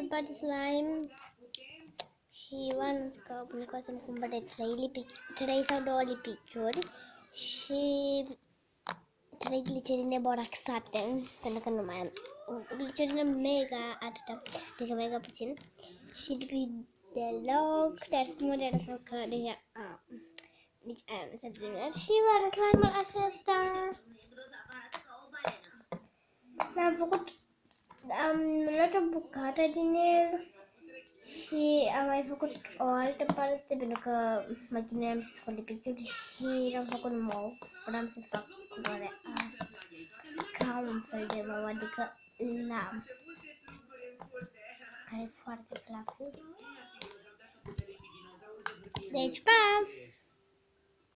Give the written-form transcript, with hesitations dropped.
cumpărat slime și v-am zis că bunica o să-mi cumpere 3 sau 2 lipiciuri și 3 glicerine boraxate, pentru că nu mai am glicerine mega atâta, adică mega puțin și lipici deloc, dar spun de rău că deja deci aia nu s-a terminat și vă arăt slime-ul acesta. Am luat o bucată din el și am mai făcut o altă parte pentru că mă chinuiam să scot lipiciuri și l-am făcut mov. Vreau să fac culoarea ca un fel de mov, adică lam, care e foarte fluffy. Deci, pa!